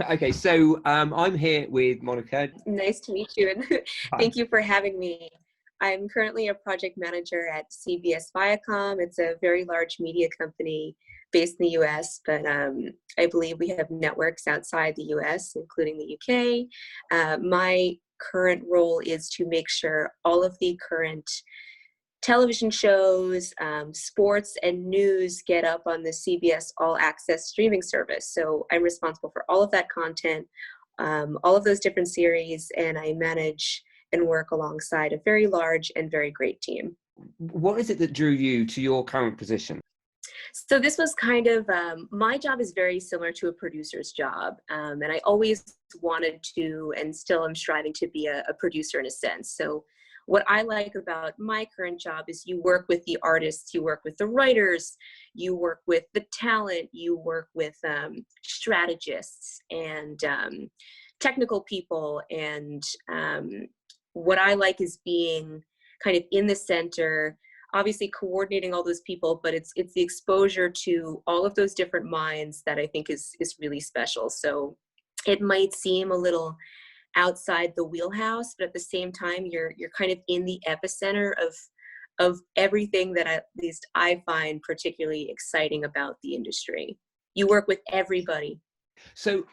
Okay, so I'm here with Monica. Nice to meet you, and Hi. thank you for having me. I'm currently a project manager at CBS Viacom. It's a very large media company based in the US, but I believe we have networks outside the US, including the UK. My current role is to make sure all of the current television shows, sports, and news get up on the CBS All Access streaming service. So I'm responsible for all of that content, all of those different series, and I manage and work alongside a very large and very great team. What is it that drew you to your current position? So this was kind of, my job is very similar to a producer's job. And I always wanted to, and still am striving to be a producer in a sense. So what I like about my current job is you work with the artists, you work with the writers, you work with the talent, you work with strategists and technical people. And what I like is being kind of in the center, obviously coordinating all those people, but it's the exposure to all of those different minds that I think is really special. So it might seem a little outside the wheelhouse, but at the same time, you're kind of in the epicenter of everything that at least I find particularly exciting about the industry. You work with everybody. So,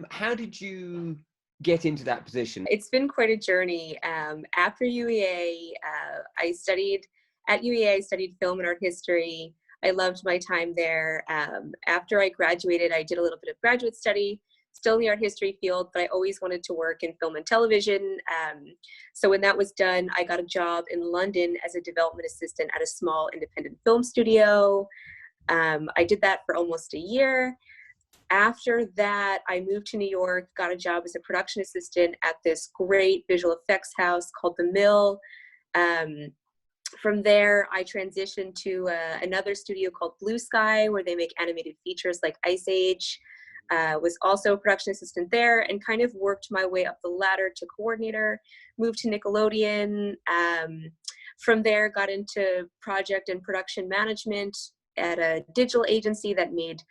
how did you get into that position? It's been quite a journey. After UEA, I studied at UEA. I studied film and art history. I loved my time there. After I graduated, I did a little bit of graduate study, still in the art history field, but I always wanted to work in film and television. So when that was done, I got a job in London as a development assistant at a small independent film studio. I did that for almost a year. After that, I moved to New York, got a job as a production assistant at this great visual effects house called The Mill. From there, I transitioned to another studio called Blue Sky, where they make animated features like Ice Age. Was also a production assistant there and kind of worked my way up the ladder to coordinator, moved to Nickelodeon. From there, got into project and production management at a digital agency that made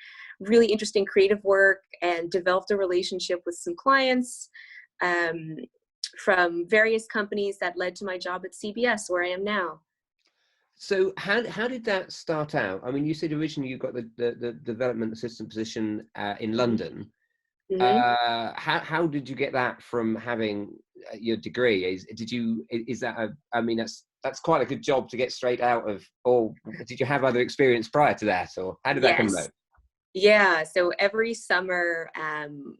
really interesting creative work and developed a relationship with some clients from various companies that led to my job at CBS, where I am now. So, how did that start out? I mean, you said originally you got the development assistant position in London. Mm-hmm. How did you get that from having your degree? Is that I mean, that's quite a good job to get straight out of. Or did you have other experience prior to that, or how did that come Yes. about? Yeah, so every summer,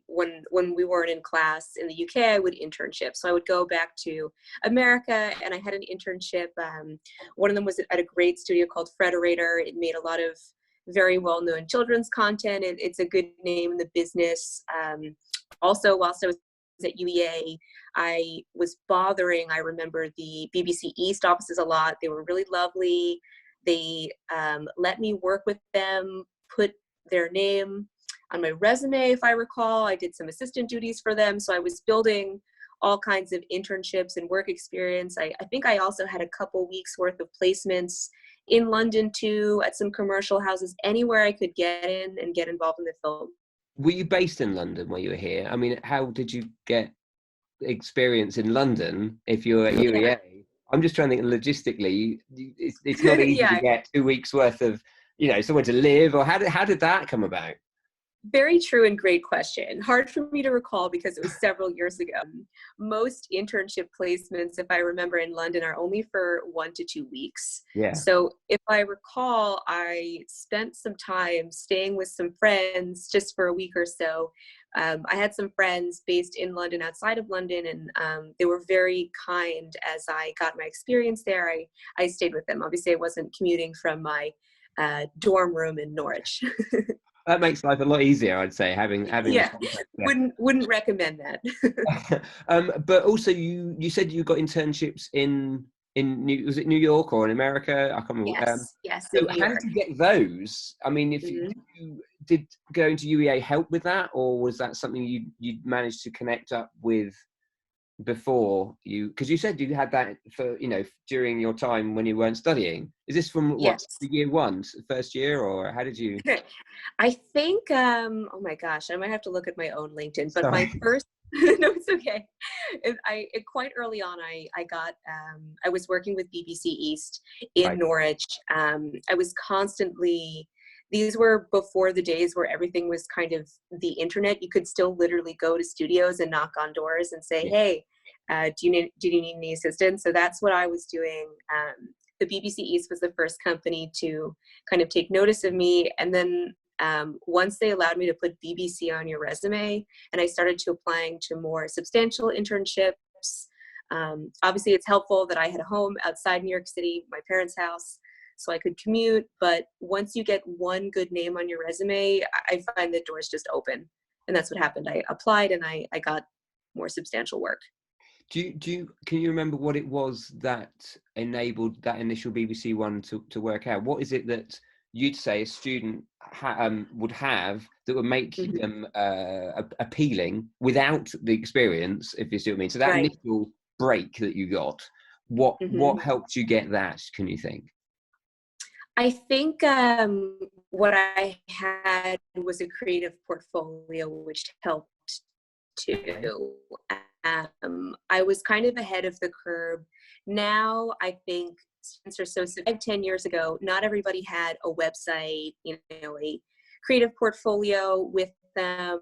when we weren't in class in the UK, I would internship. So I would go back to America, and I had an internship. One of them was at a great studio called Frederator. It made a lot of very well-known children's content. It's a good name in the business. Also, whilst I was at UEA, I was bothering, I remember the BBC East offices a lot. They were really lovely. They let me work with them, put their name on my resume, if I recall. I did some assistant duties for them. So I was building all kinds of internships and work experience. I think I also had a couple weeks worth of placements in London too, at some commercial houses, anywhere I could get in and get involved in the film. Were you based in London while you were here? I mean, how did you get experience in London if you were at Yeah. UEA? I'm just trying to think logistically. It's not easy to Yeah. get 2 weeks worth of, somewhere to live. Or how did that come about? Very true and great question. Hard for me to recall because it was several years ago. Most internship placements, if I remember, in London are only for 1 to 2 weeks. Yeah. So if I recall, I spent some time staying with some friends just for a week or so. I had some friends based in London, outside of London, and they were very kind as I got my experience there. I stayed with them. Obviously, I wasn't commuting from my dorm room in Norwich. That makes life a lot easier, I'd say, having the Yeah, contact wouldn't recommend that. there. But also, you said you got internships in was it New York or in America? I can't remember. Yes, So in New how did York. you get those? I mean, if Mhm. you did going to UEA help with that, or was that something you managed to connect up with before you, because you said you had that for, during your time when you weren't studying. Is this from what, Yes. the year one, first year, or how did you? I think, oh my gosh, I might have to look at my own LinkedIn, but my Sorry. first, no, it's okay. Quite early on, I got, I was working with BBC East in Right. Norwich. I was constantly, these were before the days where everything was kind of the internet. You could still literally go to studios and knock on doors and say, Yeah. hey, do you need any assistance? So that's what I was doing. The BBC East was the first company to kind of take notice of me. And then once they allowed me to put BBC on your resume, and I started to applying to more substantial internships. Obviously, it's helpful that I had a home outside New York City, my parents' house, so I could commute. But once you get one good name on your resume, I find the doors just open. And that's what happened. I applied and I got more substantial work. Can you remember what it was that enabled that initial BBC one to work out? What is it that you'd say a student would have that would make Mm-hmm. them appealing without the experience, if you see what I mean? So that Right. initial break that you got, Mm-hmm. what helped you get that, can you think? I think what I had was a creative portfolio, which helped Okay. too. I was kind of ahead of the curve. Now I think students are so 10 years ago, not everybody had a website, a creative portfolio with them.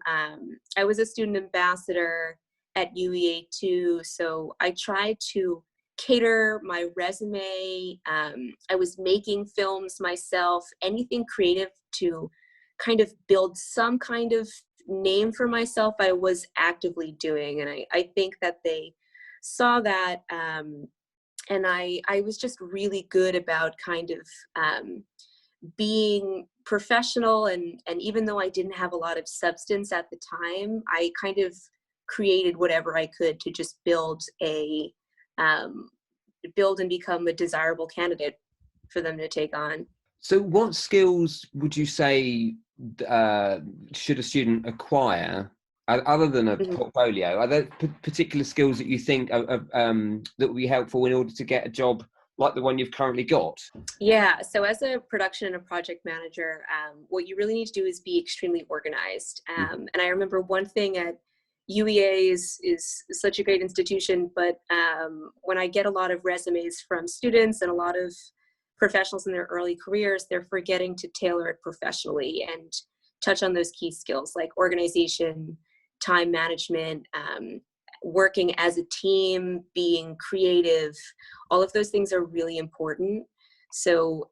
I was a student ambassador at UEA too, so I tried to cater my resume. I was making films myself, anything creative to kind of build some kind of name for myself, I was actively doing. And I think that they saw that. And I was just really good about kind of being professional. And even though I didn't have a lot of substance at the time, I kind of created whatever I could to just build and become a desirable candidate for them to take on. So what skills would you say should a student acquire other than a Mhm. portfolio? Are there particular skills that you think that would be helpful in order to get a job like the one you've currently got? Yeah, so as a production and a project manager, what you really need to do is be extremely organized. And I remember one thing at UEA is such a great institution, but when I get a lot of resumes from students and a lot of professionals in their early careers, they're forgetting to tailor it professionally and touch on those key skills like organization, time management, working as a team, being creative. All of those things are really important. So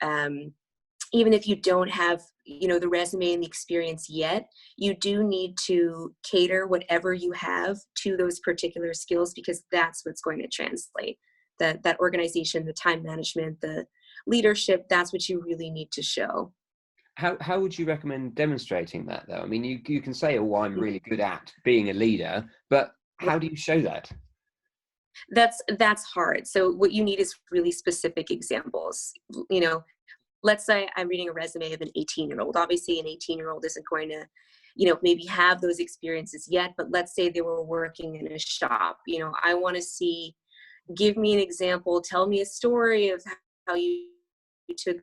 even if you don't have, the resume and the experience yet, you do need to cater whatever you have to those particular skills, because that's what's going to translate. That organization, the time management, the leadership, that's what you really need to show. How would you recommend demonstrating that, though? I mean, you can say, oh, I'm really good at being a leader, but how do you show that? That's hard. So what you need is really specific examples. Let's say I'm reading a resume of an 18-year-old. Obviously, an 18-year-old isn't going to, maybe have those experiences yet, but let's say they were working in a shop. I want to see, give me an example, tell me a story of how you took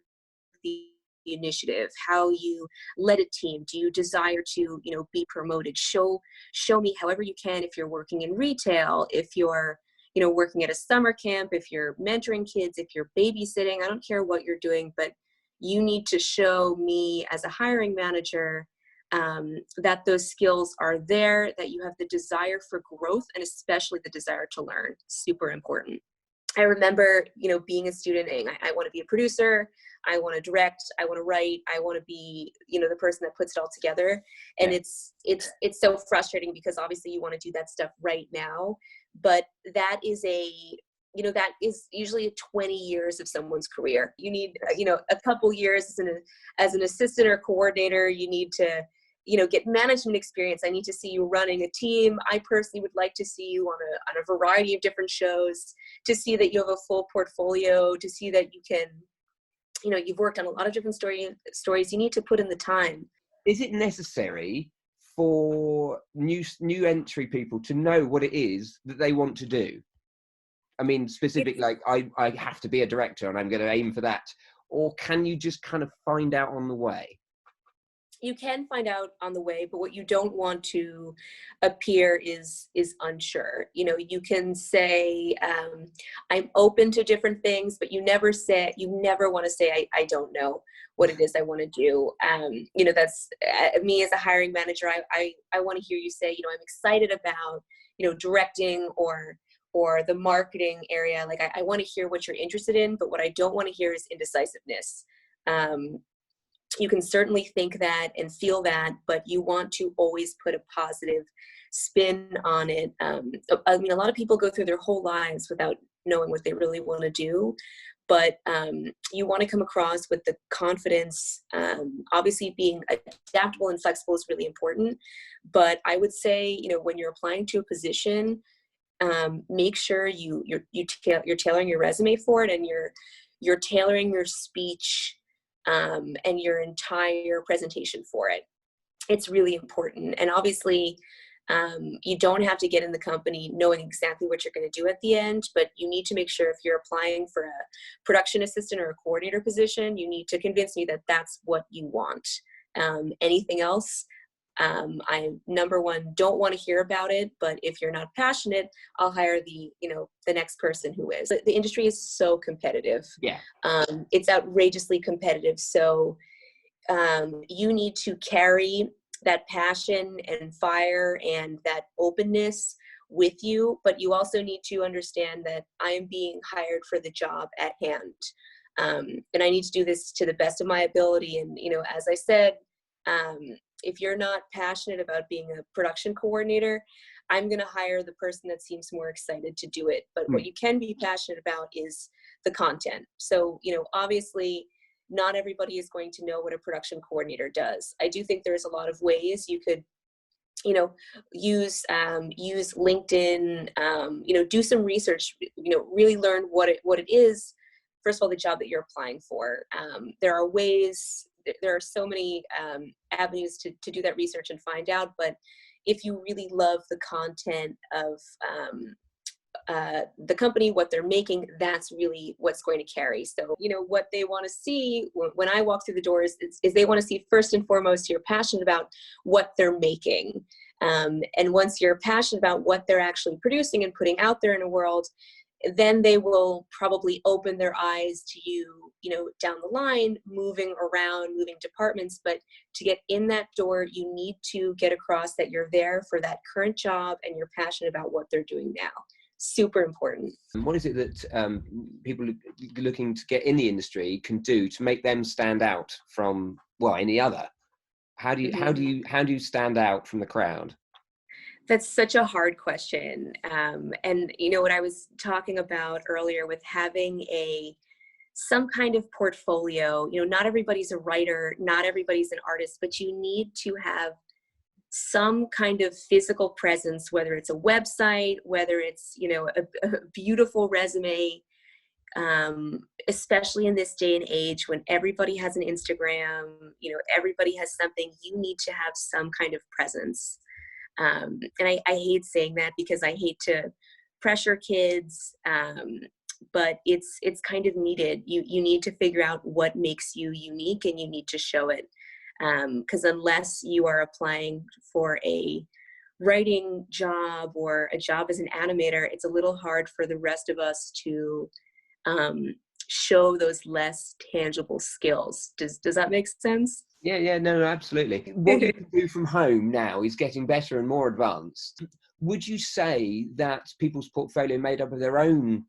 the initiative, how you led a team. Do you desire to, be promoted? Show me however you can. If you're working in retail, if you're, working at a summer camp, if you're mentoring kids, if you're babysitting, I don't care what you're doing, but you need to show me as a hiring manager that those skills are there, that you have the desire for growth, and especially the desire to learn. Super important. I remember, being a student, and I want to be a producer, I want to direct, I want to write, I want to be, the person that puts it all together. And Yeah. it's so frustrating, because obviously you want to do that stuff right now, but that is that is usually 20 years of someone's career. You need, a couple years as an assistant or coordinator. You need to, get management experience. I need to see you running a team. I personally would like to see you on a variety of different shows, to see that you have a full portfolio, to see that you can, you've worked on a lot of different stories. You need to put in the time. Is it necessary for new entry people to know what it is that they want to do? I mean, specific, like I have to be a director and I'm going to aim for that. Or can you just kind of find out on the way? You can find out on the way, but what you don't want to appear is unsure. You know, you can say, I'm open to different things, but you never want to say, I don't know what it is I want to do. You know, that's me as a hiring manager. I want to hear you say, you know, I'm excited about, you know, directing or the marketing area. Like I want to hear what you're interested in, but what I don't want to hear is indecisiveness. You can certainly think that and feel that, but you want to always put a positive spin on it. I mean, a lot of people go through their whole lives without knowing what they really want to do, but you want to come across with the confidence. Obviously, being adaptable and flexible is really important, but I would say, you know, when you're applying to a position, make sure you're tailoring your resume for it, and you're tailoring your speech and your entire presentation for it. It's really important. And obviously, you don't have to get in the company knowing exactly what you're going to do at the end, but you need to make sure if you're applying for a production assistant or a coordinator position, you need to convince me that that's what you want. Anything else, I, number one, don't want to hear about it, but if you're not passionate, I'll hire the next person who is. The industry is so competitive. Yeah. It's outrageously competitive. So you need to carry that passion and fire and that openness with you, but you also need to understand that I am being hired for the job at hand. And I need to do this to the best of my ability. And, you know, as I said, if you're not passionate about being a production coordinator, I'm going to hire the person that seems more excited to do it. But what you can be passionate about is the content. So, you know, obviously not everybody is going to know what a production coordinator does. I do think there's a lot of ways you could, you know, use LinkedIn, you know, do some research, you know, really learn what it is. First of all, the job that you're applying for. There are ways, there are so many avenues to do that research and find out. But if you really love the content of the company, what they're making, that's really what's going to carry. So, you know, what they want to see when I walk through the doors is they want to see, first and foremost, you're passionate about what they're making. And once you're passionate about what they're actually producing and putting out there in the world, then they will probably open their eyes to you, you know, down the line, moving departments. But to get in that door, you need to get across that you're there for that current job and you're passionate about what they're doing now. Super important. And what is it that people looking to get in the industry can do to make them stand out from, well, any other? How do you stand out from the crowd? That's such a hard question. And you know what I was talking about earlier with having some kind of portfolio, you know, not everybody's a writer, not everybody's an artist, but you need to have some kind of physical presence, whether it's a website, whether it's, you know, a beautiful resume, especially in this day and age when everybody has an Instagram, you know, everybody has something. You need to have some kind of presence. And I hate saying that because I hate to pressure kids, but it's kind of needed. You need to figure out what makes you unique and you need to show it. Because unless you are applying for a writing job or a job as an animator, it's a little hard for the rest of us to show those less tangible skills. Does that make sense? Yeah, no, absolutely. What you can do from home now is getting better and more advanced. Would you say that people's portfolio made up of their own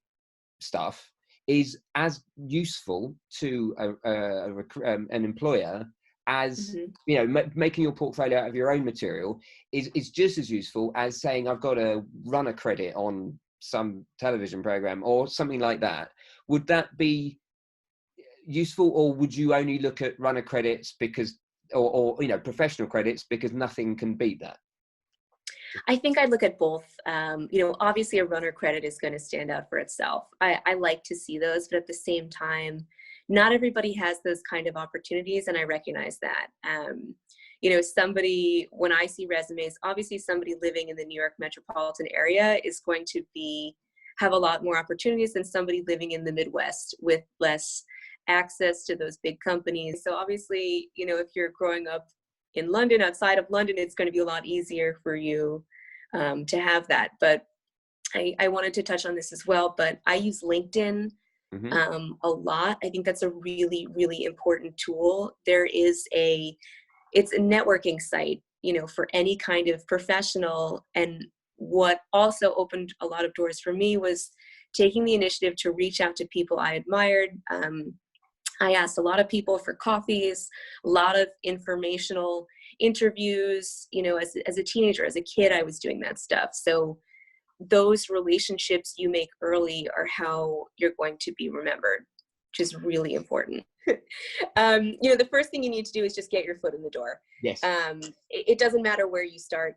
stuff is as useful to an employer as, you know, making your portfolio out of your own material is just as useful as saying, I've got a runner credit on some television program or something like that? Would that be useful, or would you only look at runner credits because, or you know, professional credits, because nothing can beat that? I think I'd look at both. You know, obviously a runner credit is going to stand out for itself. I like to see those, but at the same time, not everybody has those kind of opportunities, and I recognize that. somebody, when I see resumes, obviously somebody living in the New York metropolitan area is going to have a lot more opportunities than somebody living in the Midwest with less access to those big companies. So obviously, if you're growing up in London, outside of London, it's going to be a lot easier for you to have that. But I wanted to touch on this as well, but I use LinkedIn a lot. I think that's a really, really important tool. It's a networking site, for any kind of professional. And what also opened a lot of doors for me was taking the initiative to reach out to people I admired. I asked a lot of people for coffees, a lot of informational interviews. As a teenager, as a kid, I was doing that stuff. So those relationships you make early are how you're going to be remembered, which is really important. The first thing you need to do is just get your foot in the door. Yes. It doesn't matter where you start.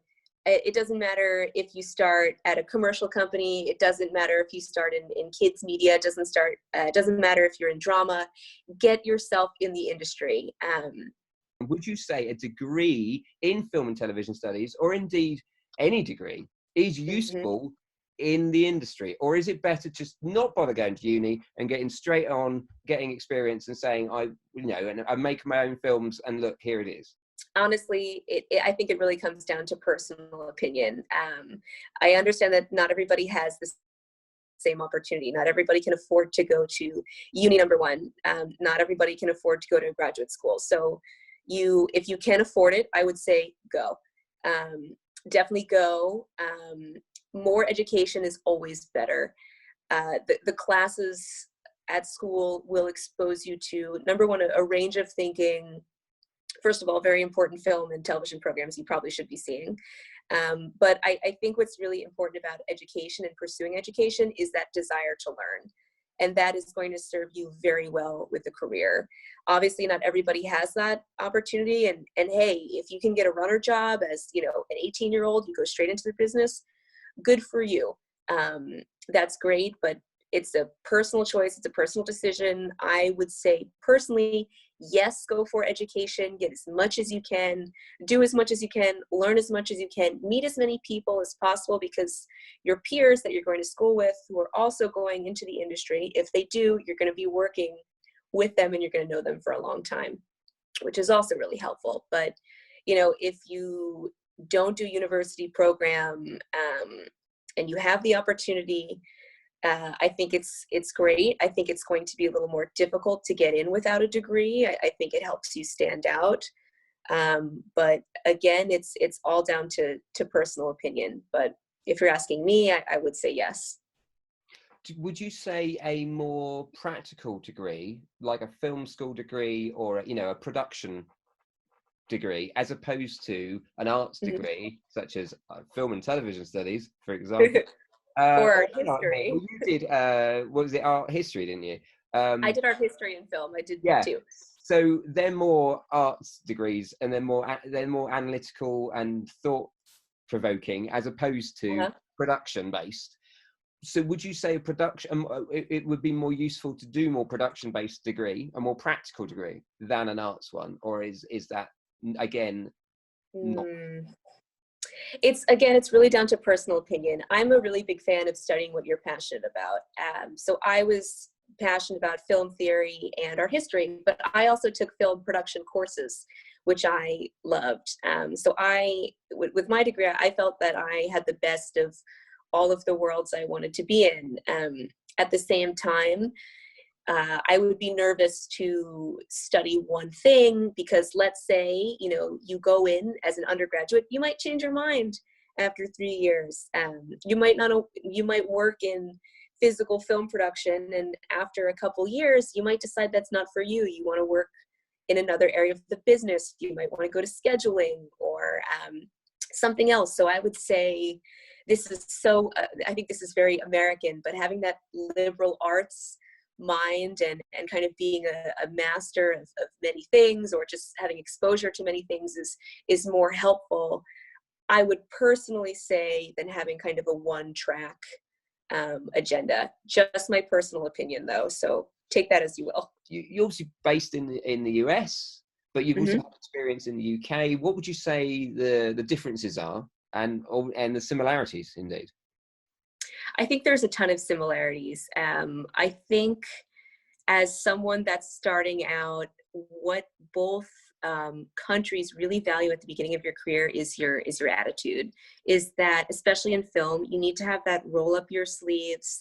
It doesn't matter if you start at a commercial company. It doesn't matter if you start in kids media. It doesn't matter if you're in drama. Get yourself in the industry. Would you say a degree in film and television studies, or indeed any degree, is useful in the industry? Or is it better just not bother going to uni and getting straight on, getting experience and saying, and I make my own films and look, here it is? Honestly, I think it really comes down to personal opinion. I understand that not everybody has the same opportunity. Not everybody can afford to go to uni, number one. Not everybody can afford to go to graduate school. So if you can afford it, I would say go. Definitely go. More education is always better. The classes at school will expose you to, number one, a range of thinking. First of all, very important film and television programs you probably should be seeing. But I think what's really important about education and pursuing education is that desire to learn. And that is going to serve you very well with a career. Obviously, not everybody has that opportunity. And hey, if you can get a runner job as, an 18-year-old, you go straight into the business, good for you. That's great, but it's a personal choice. It's a personal decision. I would say personally, yes, go for education, get as much as you can, do as much as you can, learn as much as you can, meet as many people as possible, because your peers that you're going to school with who are also going into the industry, if they do, you're going to be working with them and you're going to know them for a long time, which is also really helpful. But, if you don't do university program and you have the opportunity, I think it's great. I think it's going to be a little more difficult to get in without a degree. I think it helps you stand out. But again, it's all down to personal opinion. But if you're asking me, I would say yes. Would you say a more practical degree, like a film school degree or a production degree, as opposed to an arts degree, such as film and television studies, for example? Or history. Well, you did, what was it, art history, didn't you? I did art history and film. I did too. So they're more arts degrees, and they're more analytical and thought-provoking, as opposed to production-based. So would you say it would be more useful to do more production-based degree, a more practical degree, than an arts one? Or is that, again, not? It's really down to personal opinion. I'm a really big fan of studying what you're passionate about. So I was passionate about film theory and art history, but I also took film production courses, which I loved. So with my degree, I felt that I had the best of all of the worlds I wanted to be in. At the same time, I would be nervous to study one thing, because let's say, you go in as an undergraduate, you might change your mind after 3 years. You might work in physical film production, and after a couple years, you might decide that's not for you. You want to work in another area of the business. You might want to go to scheduling or something else. So I would say I think this is very American, but having that liberal arts mind and kind of being a master of many things, or just having exposure to many things is more helpful, I would personally say, than having kind of a one-track agenda. Just my personal opinion, though, so take that as you will. You're obviously based in the US, but you've also Hmm. had experience in the UK. What would you say the differences are, and the similarities indeed? I think there's a ton of similarities. I think as someone that's starting out, what both countries really value at the beginning of your career is your attitude. Is that, especially in film, you need to have that roll up your sleeves.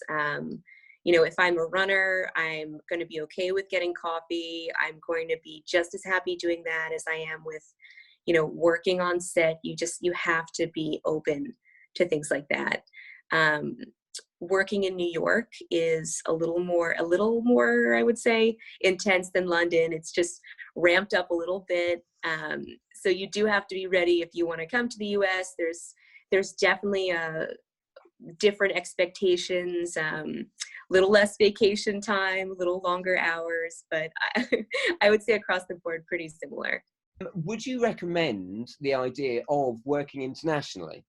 If I'm a runner, I'm going to be okay with getting coffee. I'm going to be just as happy doing that as I am with, working on set. You have to be open to things like that. Um, Working in New York is a little more, I would say, intense than London. It's just ramped up a little bit. So you do have to be ready if you want to come to the US. There's definitely different expectations, little less vacation time, a little longer hours, but I would say across the board, pretty similar. Would you recommend the idea of working internationally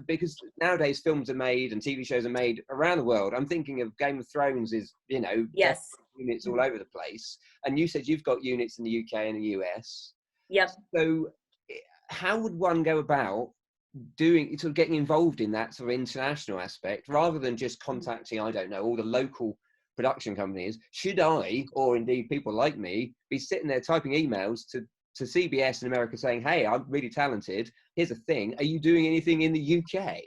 because nowadays films are made and TV shows are made around the world? I'm thinking of Game of Thrones is, Yes. units all over the place. And you said you've got units in the UK and the US. Yep. So how would one go about getting involved in that sort of international aspect rather than just contacting, I don't know, all the local production companies? Should I, or indeed people like me, be sitting there typing emails to CBS in America saying, hey, I'm really talented. Here's a thing. Are you doing anything in the UK?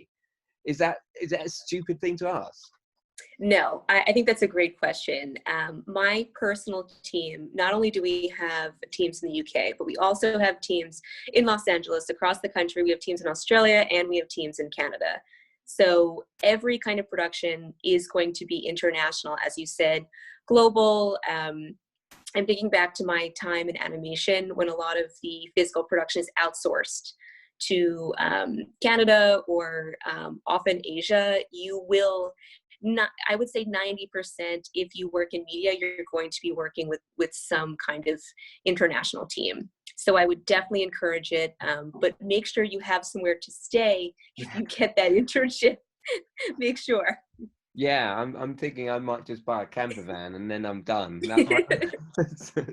Is that a stupid thing to ask? No, I think that's a great question. My personal team, not only do we have teams in the UK, but we also have teams in Los Angeles, across the country. We have teams in Australia, and we have teams in Canada. So every kind of production is going to be international, as you said, global. I'm thinking back to my time in animation when a lot of the physical production is outsourced to Canada or often Asia. You will not, I would say 90%, if you work in media, you're going to be working with some kind of international team. So I would definitely encourage it, but make sure you have somewhere to stay if you get that internship. Make sure. Yeah, I'm thinking I might just buy a camper van and then I'm done. That's my